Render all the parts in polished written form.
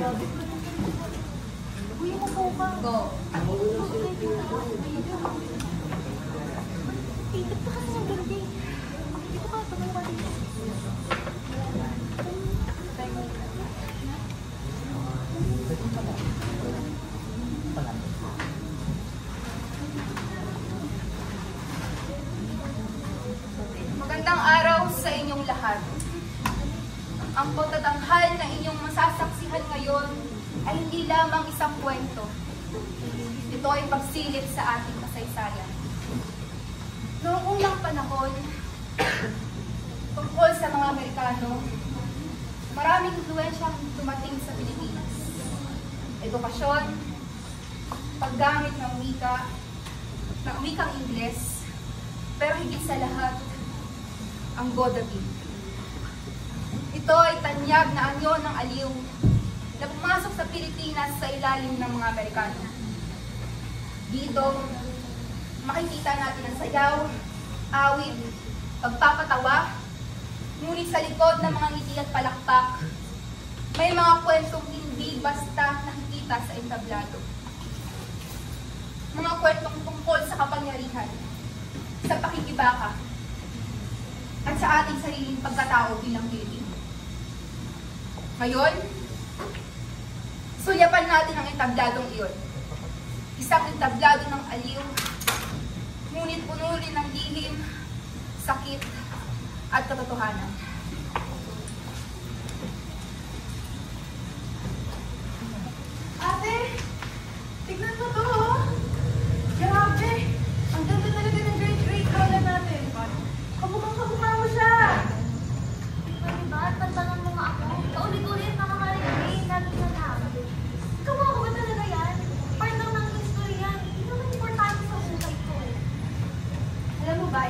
Kuya mo po ka. Go. Ba't ka kasi ng ganda eh? Dito ka, tumayo ka dito. Magandang araw sa inyong lahat. Ang pagtatanghal na inyong masasaksihan ngayon ay hindi lamang isang kwento. Ito ay pagsilip sa ating kasaysayan. Noong unang panahon, tungkol sa mga Amerikano, maraming influensyang dumating sa Pilipinas. Edukasyon, paggamit ng wikang Ingles, pero higit sa lahat, ang Godabin. Ito ay tanyag na anyo ng aliw na pumasok sa Pilipinas sa ilalim ng mga Amerikano. Dito, makikita natin ang sayaw, awit, pagpapatawa, ngunit sa likod ng mga ngiti at palakpak, may mga kwentong hindi basta nakikita sa entablado. Mga kwentong tungkol sa kapangyarihan, sa pakikibaka, at sa ating sariling pagkatao bilang Pilipino. Ngayon, sulyapan natin ang entabladong iyon. Isang entablado ng aliw, ngunit puno rin ng lihim, sakit, at katotohanan. Ate, tignan mo to, oh. Grabe. Ang ganda talaga ng great lola natin. Kamukha mo siya. Pwede ba? Tantangan mo nga ako. Paulit-ulit nakakarinig. Lalo na lang. Kamukha ba talaga yan? Part lang ng history yan. Hindi naman importante sa buhay ko. Alam mo ba,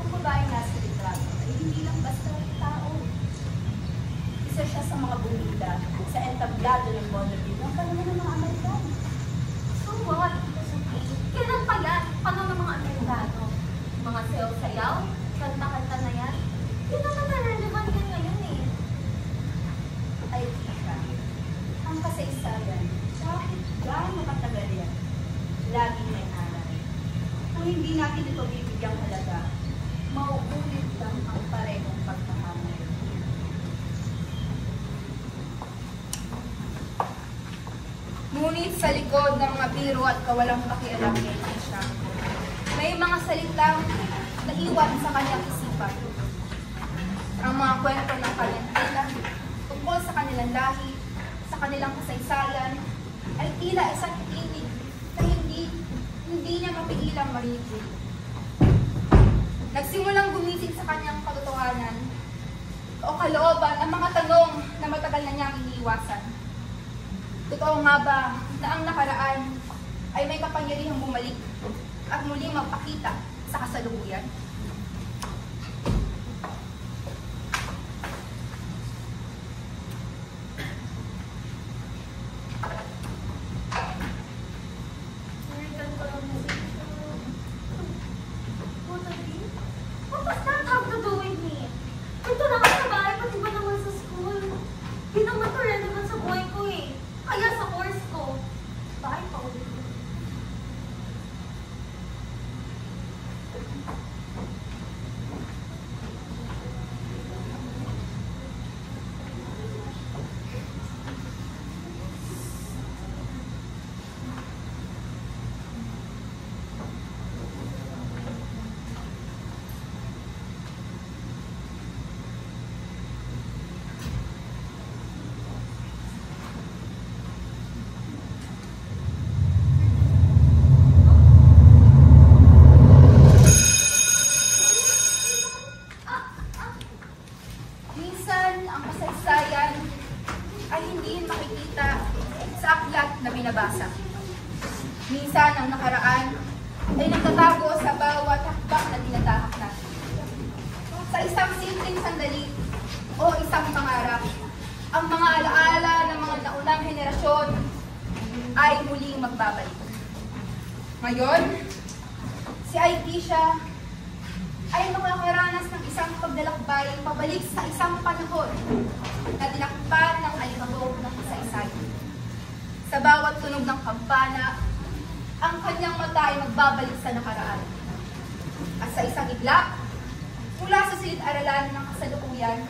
ang babaeng nasa litrato ay hindi lang basta tao. Isa siya sa mga bumida sa entablado ng Godabin ng panahon ng mga Amerikano. So what? Kailan pa yan? Paano ng mga Amerikano? Mga sayaw-sayaw? Kanta-kanta na yan? Hindi naman na-relevant yan ngayon eh. Ay, Tisha, ang kasaysayan, kahit gaano katagal yan, laging may aral. Kung hindi natin ito bibigyang halaga, mauulit lang ang parehong pagkakamay. Ngunit sa likod ng mga biro at kawalang pakialam ni Tisha, may mga salitang naiwan sa kanyang isipan. Ang mga kwento ng kanyang tila tungkol sa kanilang lahi, sa kanilang kasaysayan, ay tila isang tinig na hindi niya mapigilang marinig. Nagsimulang gumising sa kanyang katotohanan o kalooban ang mga tanong na matagal na niyang iniiwasan. Totoo nga ba na ang nakaraan ay may kapangyarihang bumalik at muling magpakita sa kasalukuyan? What does that have to do with me? Ito lang sa bahay, pati ba naman sa school? Di naman to relevant sa buhay ko eh. Kaya sa course ko. Bye, Paul. binabasa. Minsan ang nakaraan ay nagtatago sa bawat hakbang na tinatahak natin. Sa isang simpleng sandali o isang pangarap, ang mga alaala ng mga naunang henerasyon ay muling magbabalik. Ngayon, si Aitisha ay makakaranas ng isang paglalakbay pabalik sa isang panahon na tinakpan ng alikabok Sa bawat tunog ng kampana, ang kanyang mata ay magbabalik sa nakaraan. At sa isang iglap, mula sa silid-aralan ng kasalukuyan,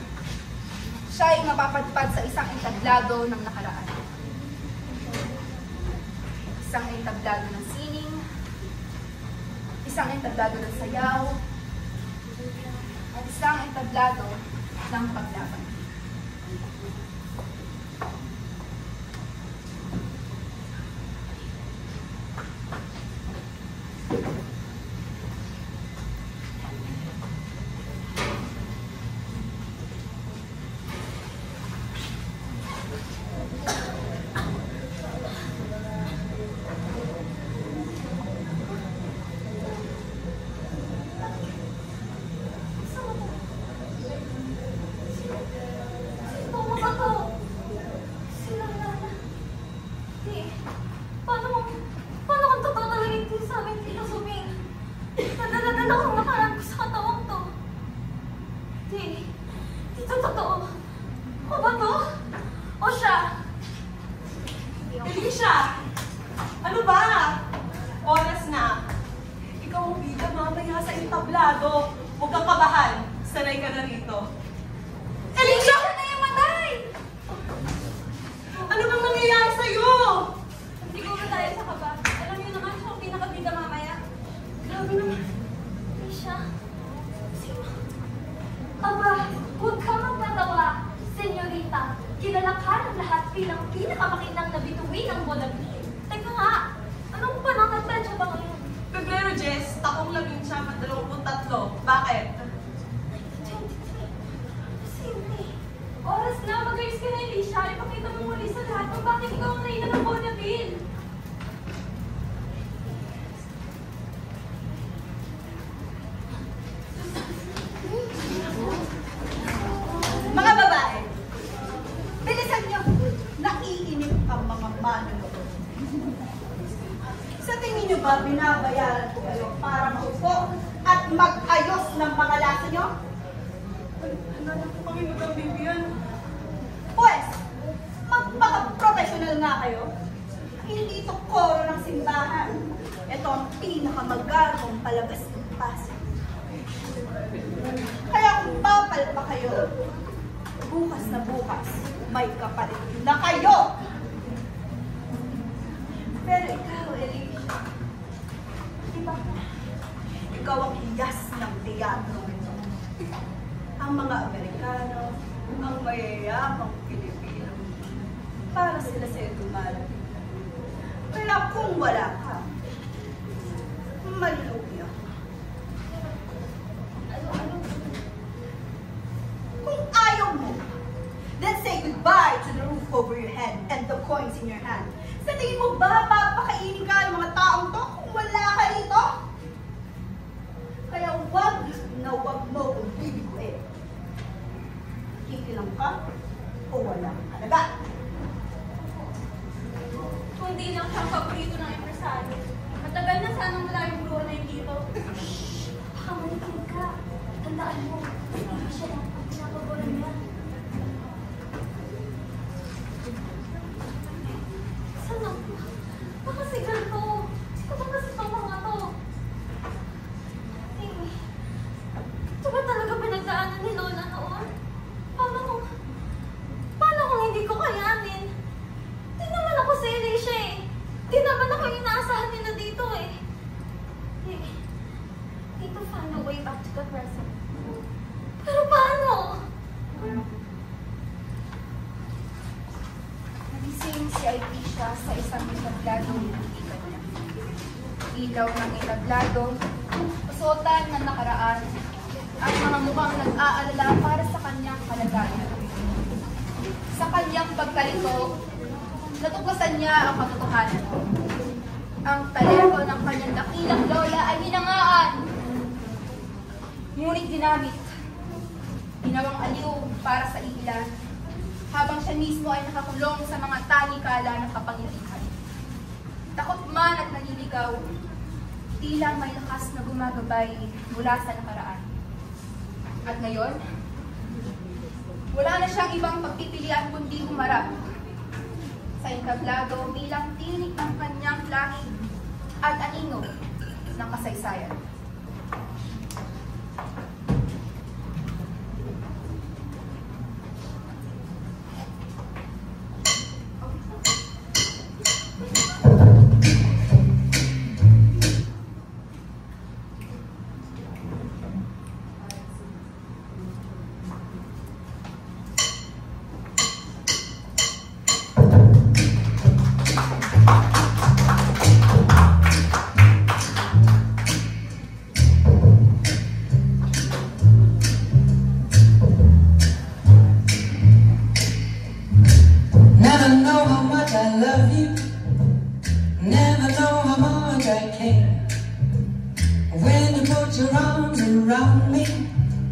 siya ay mapapadpad sa isang entablado ng nakaraan. Isang entablado ng sining, isang entablado ng sayaw, at isang entablado ng paglaban. Elisha! Ano ba? Oras na. Ikaw ang bida mamaya sa entablado. Huwag kang kabahan. Sanay ka na rito. Elisha! Siya na yung matay! Ano bang nangyayari sa'yo? Hindi ko mataya sa kaba. Alam niyo naman siya ang pinakabida mamaya. Grabe naman. Siya? Sino? Aba, huwag ka magtatawa, senyorita. Kilala ka ng lahat bilang pinakamakinang na bituin ng Bonaville. Teka nga, anong panangkatan siya ba ngayon? Pebrero, Jess. Takong 1923. Bakit? 1923. Simple. Oras na, mag-ayos ka na, Elisha. Ipakita mo muli sa lahat kung bakit ikaw ang naina ng Bonaville. Mga babae, bilisan niyo, naiinip ang mga manunood. Sa tingin niyo ba binabayaran ko kayo para maupo at mag-ayos ng mga lasa niyo? Ano na po kami magkabibiyan? Pues, magpaka-professional nga kayo. Hindi ito koro ng simbahan. Ito ang pinakamagarong palabas ng Pasig. Kaya kung papal pa kayo, bukas na bukas, may kapalit na kayo! Pero ikaw, Elisha, di ba? Ikaw ang hiyas ng teatro. Ang mga Amerikano, ang mayayamang Pilipino, para sila sa'yo dumalaw. Kaya kung wala ka, maluluya ka. Kung ayaw mo, then say goodbye to the roof over your head and the coins in your hand. Sa tingin mo ba papakainin ka ng mga taong to kung wala ka rito? Kaya wag na wag mo kung bibiguin. Kikilang ka o wala ka talaga. Kung di lang siyang paborito ng empresario, matagal na sanang wala yung bro na yung dito. Baka manikinig ka. Tandaan mo, hindi siya lang ang pinapaboran niya. Saan ako? Baka si ganito. Sino ba kasi itong mga to? Tingin, ito ba talaga pinagdaanan ni Lola noon? Paano kung hindi ko kayanin? Di naman ako si Elisha eh. Di naman ako yung inaasahan nila dito eh. Need to find a way back to the present. Pero paano? Nagising si Elisha sa isang entablado ng ikan niya. Ilaw ng entablado, usotan ng nakaraan, at mga mukhang nag-aalala para sa kanyang kalagayan. Sa kanyang pagkalito, natuklasan niya ang katotohanan. Ang talento ng kanyang dakilang lola ay hinangaan. Ngunit ginamit, ginawang aliw para sa ilan, habang siya mismo ay nakakulong sa mga tanikala ng kapangyarihan. Takot man at naniligaw, tila may lakas na gumagabay mula sa nakaraan. At ngayon, wala na siyang ibang pagpipilian kundi humarap sa sa entablado bilang tinik ng kanyang lahi at anino ng kasaysayan.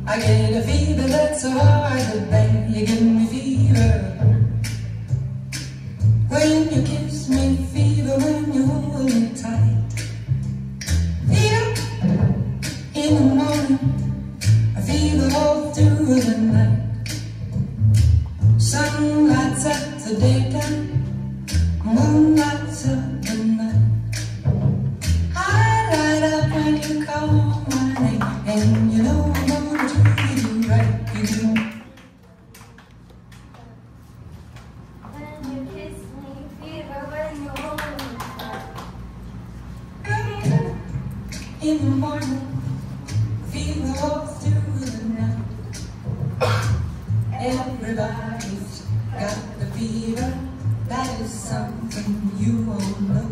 I get a fever that's so hard to bear. You give me fever when you kiss me, fever when you hold me tight. Fever in the morning, a fever all through the night. Sun lights up the daytime, moon lights up the night. I light up when you call my name, and you know I'm gonna treat you right. You do. When you kiss me, fever when you hold me tight. In the morning, fever all through the night. Everybody's got the fever, that is something you all know.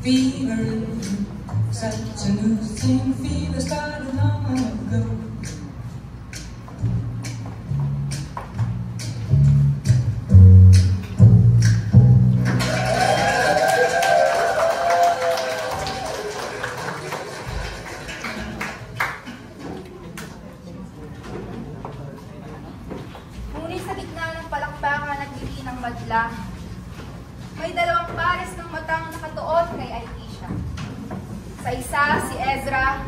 Fever isn't such a new thing, fever started long ago. Ngunit sa gitna ng palakpakan at ng madla, may dalawang pares ng matang nakatuon kay Aisha. Sa isa, si Ezra,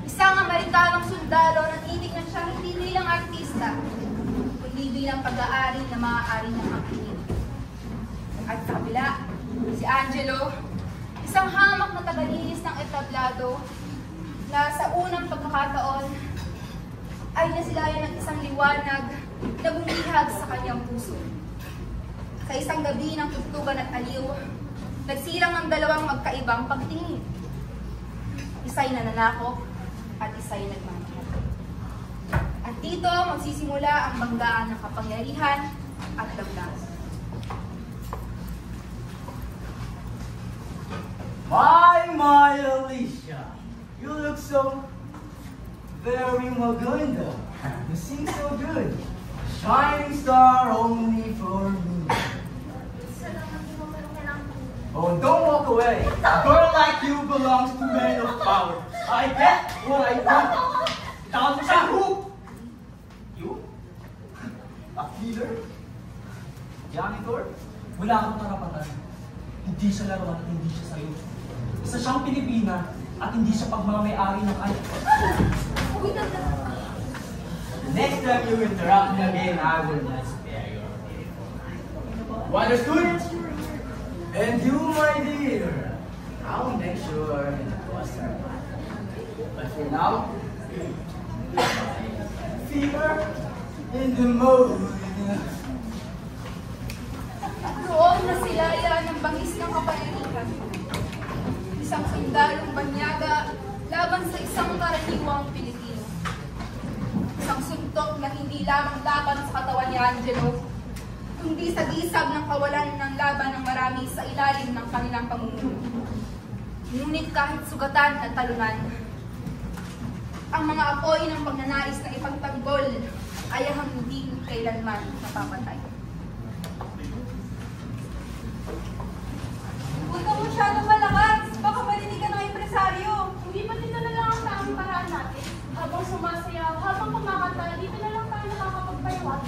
isang Amerikanong sundalo na titignan siyang hindi bilang artista, kundi bilang pag-aari na maaari niyang hakitin. At sa kabila, si Angelo, isang hamak na tagalinis ng etablado na sa unang pagkakataon ay nasilayan ng isang liwanag na bumihag sa kanyang puso. Sa isang gabi ng tugtugan at aliw, nagsilang ang dalawang magkaibang pagtingin. Isa'y nananakop at isa'y nagmamahal. At dito magsisimula ang banggaan ng kapangyarihan at damdamin. My Alicia, you look so very maganda. You sing so good. Shining star only for me. Salamat mo, pero kailangan ko. Oh, don't walk away. A girl like you belongs to men of power. I get what I want. Tawag mo siya, who? You? A feeder? Janitor? Wala kang karapatan. Hindi siya laruan at hindi siya sayo. Isa siyang Pilipina at hindi siya pagmamayari ng kahit. Next time you interrupt me again, I will not spare your name. You understood? And you, my dear, I'll make sure it was her. But for now, fever in the mood. Roon na silaya ng bangis ng kapangyarihan. Isang sundalong banyaga laban sa isang karaniwang Pilipino. Isang suntok na hindi lamang laban sa katawan ni Angelo, kundi sa gisag ng kawalan ng laban ng marami sa ilalim ng kanilang pamumuno. Ngunit kahit sugatan at talunan, ang mga apoy ng pagnanais na ipagtanggol ay hindi kailanman napapatay. Huwag ka masyadong malakas. Baka marinig ka ng empresaryo. Hindi ba dito na lang ang tamang paraan natin? Habang sumasayaw, habang kumakanta, dito na lang tayo nakakapagpayawat.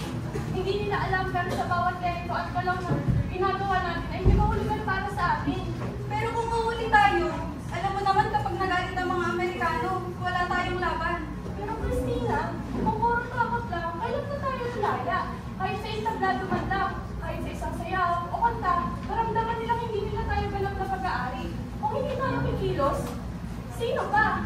Hindi nila alam pero sa bawat ganito at galaw na ginagawa natin ay may mahulugan para sa amin. Pero kung mahuli tayo, alam mo naman kapag nagalit ang mga Amerikano, wala tayong laban. Pero Christina, kung puro takot lang, kailan na tayo nalaya? Kahit sa entablado man lang, kahit sa isang sayaw, o mata, maramdaman nilang hindi nila tayo ganap na pag-aari. Kung hindi tayo kikilos, sino pa?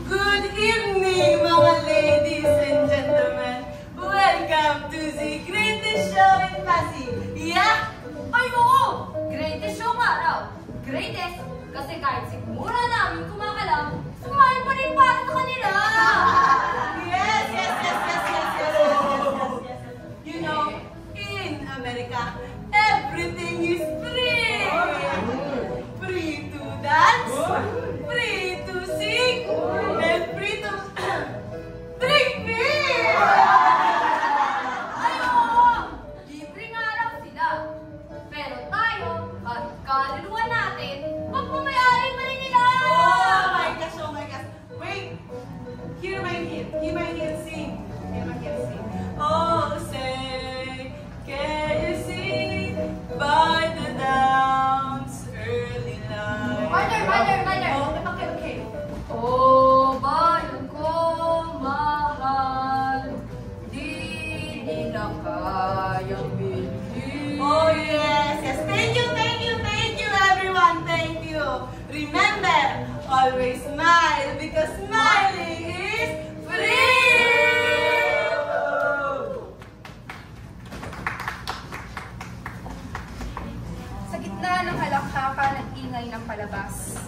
Good evening, mga ladies and gentlemen. Welcome to the greatest show in Pasig. Yeah? Ay, oo! Greatest show nga raw. Greatest, kasi kahit sigmura namin kumakalam, smile pa rin para sa kanila. Yes. You know, in America, everything is free. Free to dance, free to sing, and free to drink beer. Ay, oo! Libre nga raw sila. Pero tayo, at kaluluwa natin, magmamayari pa rin nila. Oh my gosh. Wait, hear my hint, sing. Oh, say, can you see by the dawn's early light? Mother. Okay. Oh, bayan ko, mahal, di nila kayang bilhin. Oh, yes. Thank you, everyone. Thank you. Remember, always smile because smiling is free. Sa gitna ng halakhakan at ingay ng palabas,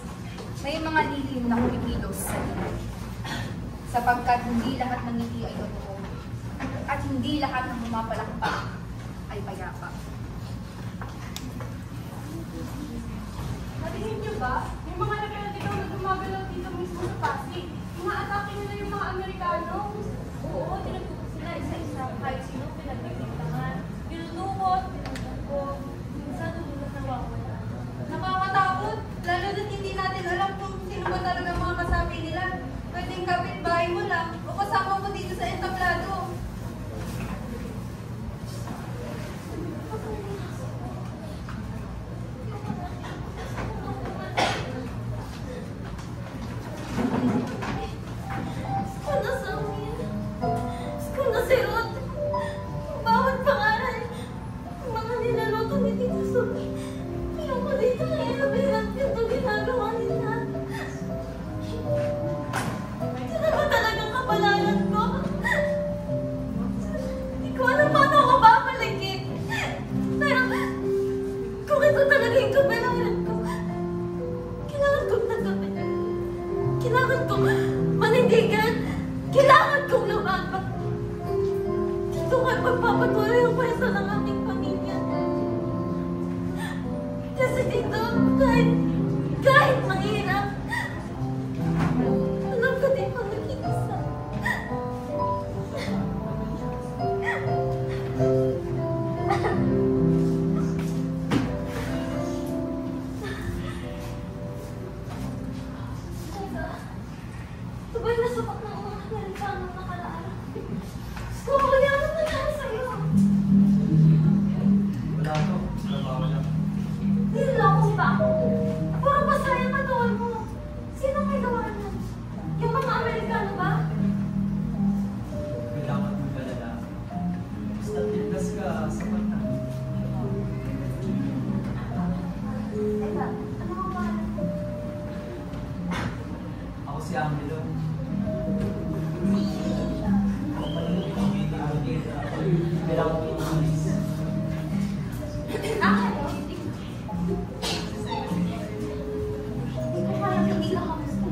may mga lihim na kumikilos sa likod. Sapagkat hindi lahat ng ngiti ay totoo, at hindi lahat ng pumapalakpak ay payapa. Narinig niyo ba? May mga nagkakataon na gumagalaw dito mismo sa Pasig. Inaatake nila yung mga Amerikano. Oo, tinatupok sila isa-isa. Kahit sino pinagpipintangan. Pinudukot, pinudukot. Minsan dudulot na wawala. Nakakatakot, lalo na't hindi natin alam kung sino ba talaga mga kasabi nila. Pwedeng kapitbahay mo lang o kasama mo dito sa entablado. Kuna si Rod. Bawat pangalan. Mga nilaluto ni Tita Sophie. Ayoko dito ngayon. Bilang ito ginagawa nila. Sino ba talagang kapalaran ko? Hindi ko alam paano ako babalikin. Pero kung ito talaga yung kapalaran ko, kailangan kong tanggapin. Kailangan kong manindigan. Kailangan kong lumaban. Dito kayo magpapatuloy ang pwesto ng aking pamilya. Kasi dito, kahit mahirap, alam ko din kung nag-iisa. Sabay na sapak ng mga Amerikano nakaraan. Gusto ko kaya ano nangyari sa'yo? Wala to. Trabaho lang. Niloloko pa. Puro pasaya pa doon mo. Sino may gawa nun? Yung mga Amerikano ba? Kailangan mong galala. Basta tignas ka, sapat na. Teka, ano ang pangalan mo? Ako si Angelo. Kailangan ko i-release. Ano? Parang hindi ka kamusta.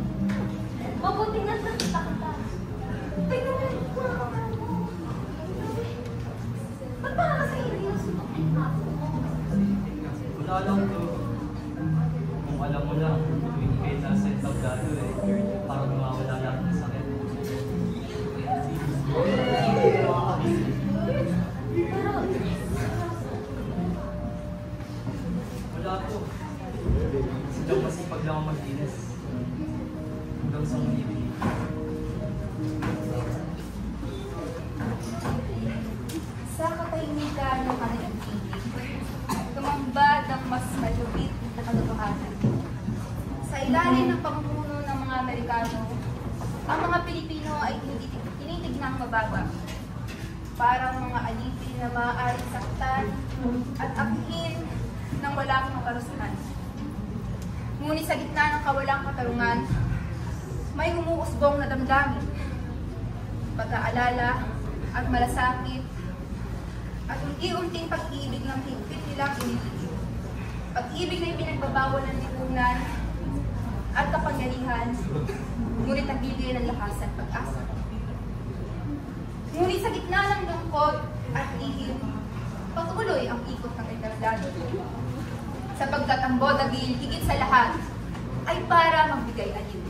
Mabuti nga nakita kita. Tingnan mo yung mga kamay mo. Ba't parang kasi seryoso itong aso mo? Wala lang to. Kung alam mo lang, tuwing kayo nasa entablado parang mawawala lahat ng sakit. Pero, Wala to. Silang masipag lang ang mag-inis. Hanggang sa muli. Sa katahimikan ng kanilang piling, tumambad ang mas malupit na katotohanan. Sa ilalim ng pamumuno ng mga Amerikano, ang mga Pilipino ay tinitignang mababa. Parang mga alipin na maaaring saktan at akihin ng walang kaparusahan. Ngunit sa gitna ng kawalang katarungan, may umuusbong na damdamin, pag-aalala at malasakit, at unti-unting pag-ibig ng higpit nilang iniligid. Pag-ibig na ipinagbabawal ng lipunan at kapangyarihan, ngunit nagbibigay ng lakas at pag-asa. Ngunit sa gitna ng lungkot at lihim, patuloy ang ikot ng entablado. Sapagkat ang Vodavil, higit sa lahat, ay para magbigay aliw.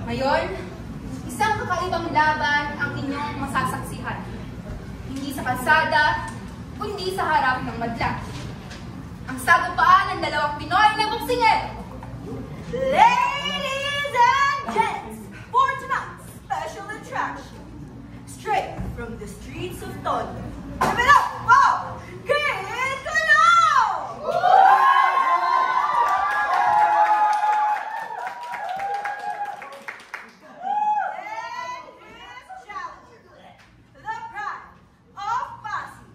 Ngayon, isang kakaibang laban ang inyong masasaksihan. Hindi sa kalsada, kundi sa harap ng madla. Ang sagupaan ng dalawang Pinoy na boksinger! Ladies and gents, for tonight's special attraction, straight from the streets of Tondo, give it up for Kid Kano! And his challenger, the pride of Pasig,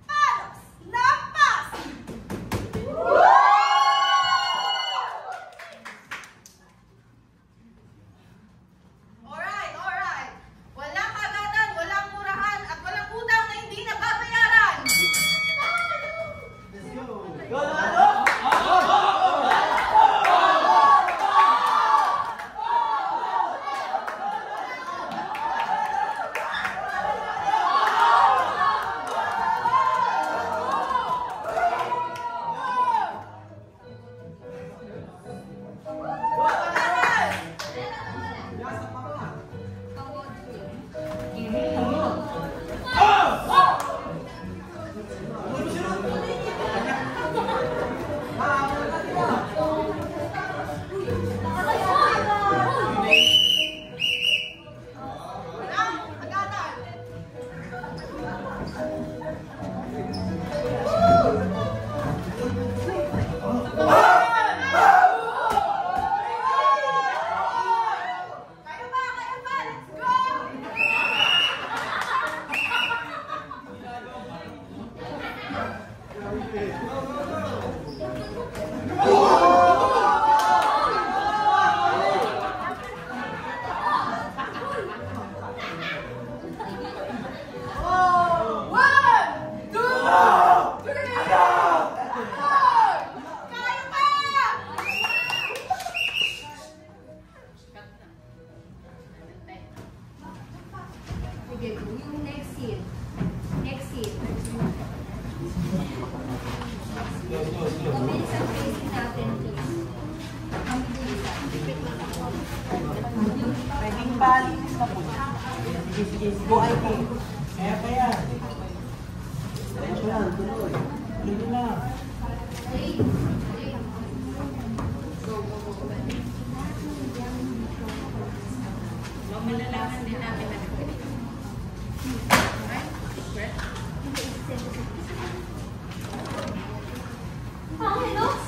Palos na Pasig! Alright. Walang kagatan, walang murahan, at walang utang na hindi nababayaran. Sige, yung next scene. Mabilis ang facing natin, please. Ang bilisan. Pwedeng balinis na po. Sige. Go, IP. Kaya. Diretso lang, tuloy. Tuloy na. Malalaman din natin na Angelos?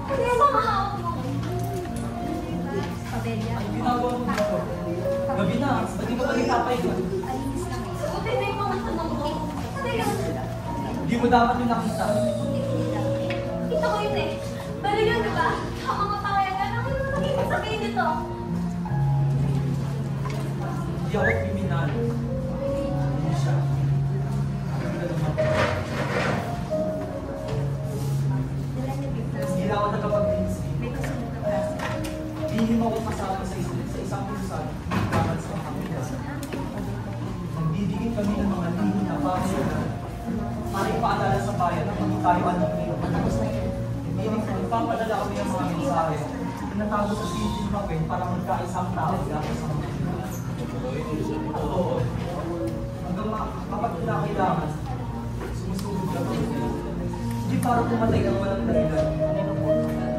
Ano yung mga hawak mo? Pabelya. Ginagawa mo dito. Gabi na, ba't di ka pa nagpapahinga? Alinis lang ito. Buti na yung mga tanong mo. Ano yun? Hindi mo dapat yung nakita. Kita ko yun eh. Pero yun, di ba? Ang mga pangayagan, ano yung naging sabihin nito? Hindi ako kriminal. Hindi siya. Hindi na ako nakapag-vinci. Hindi mo ako kasama sa isang pinsan. Dapat sa kapila. Nagdidikit kami ng mga lihi na pamayanan. Maring paalala sa bayan na kami tayo anong ngayon. Nagpapadala kami ng mga mensahe. Tinatago sa sitin mapin para magkaisang tao dapat sa mga totoo. Hanggang kapag kailangan, sumusugod lang ako. Hindi para pumatay ang walang dahilan.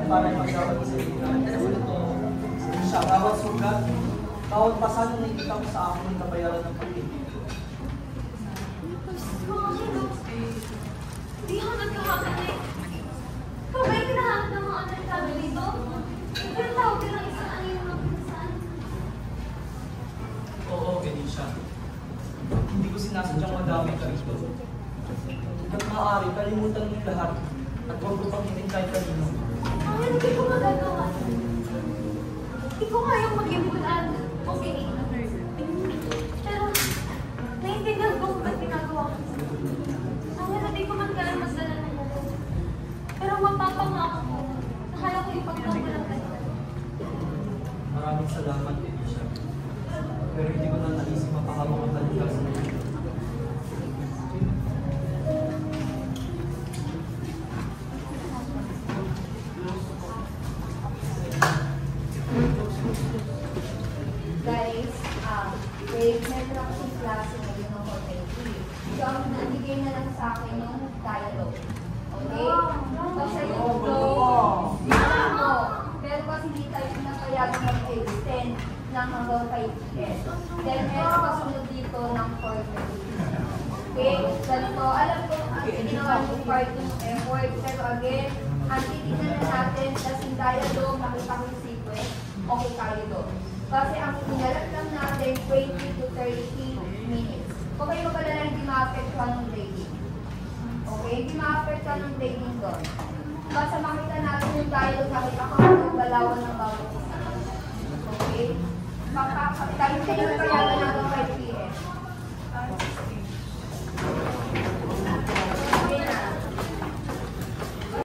Para magdawat sa ilan. Siya, bawat sugat, bawat pasan na nakikita ko sa akin ay kabayaran ng pag-ibig. Mga Angelos, di ako nagkakamali. sinasadyang madami ka rito. Hanggat maaari, kalimutan mo lahat at huwag mo pangkitin kahit kanino. Ay, hindi ko magagawa. Hindi ko kayang maging bulan. Okay. Pero, naiintindihan ko kung ba't ginagawa ko. Ay, hindi ko man kaya masala ng buko. Pero mapapangako ko. Nakaya ko yung pagkawalang kanila. Maraming salamat, Elisha. Pero hindi ko na naisip mapahabang ang balikan sa iyo. Guys, wait, meron ako yung klase ngayon ng hotel. So, ang nabigay na lang sa akin yung dialogue. Okay? Kasi yung flow, pero kasi hindi tayo pinapayagan mag-extend ng hanggang 5 PM. Then, meron kasunod dito ng 4 minutes. Okay? Ganito, alam ko ang ginawa yung part ng effort, pero again, ang titignan na natin, tas yung dialogue, nakita ko yung sequence, okay tayo doon. Kasi ang inalat lang natin, 20 to 30 minutes. Kung kayo magalala, hindi ma-apektuhan ng grading. Okay? Hindi ma-apektuhan ng grading doon. Basta makita natin yung dialogue, nakita ko ang galawan ng bawat isa. Okay? Tayo kayo payagan natin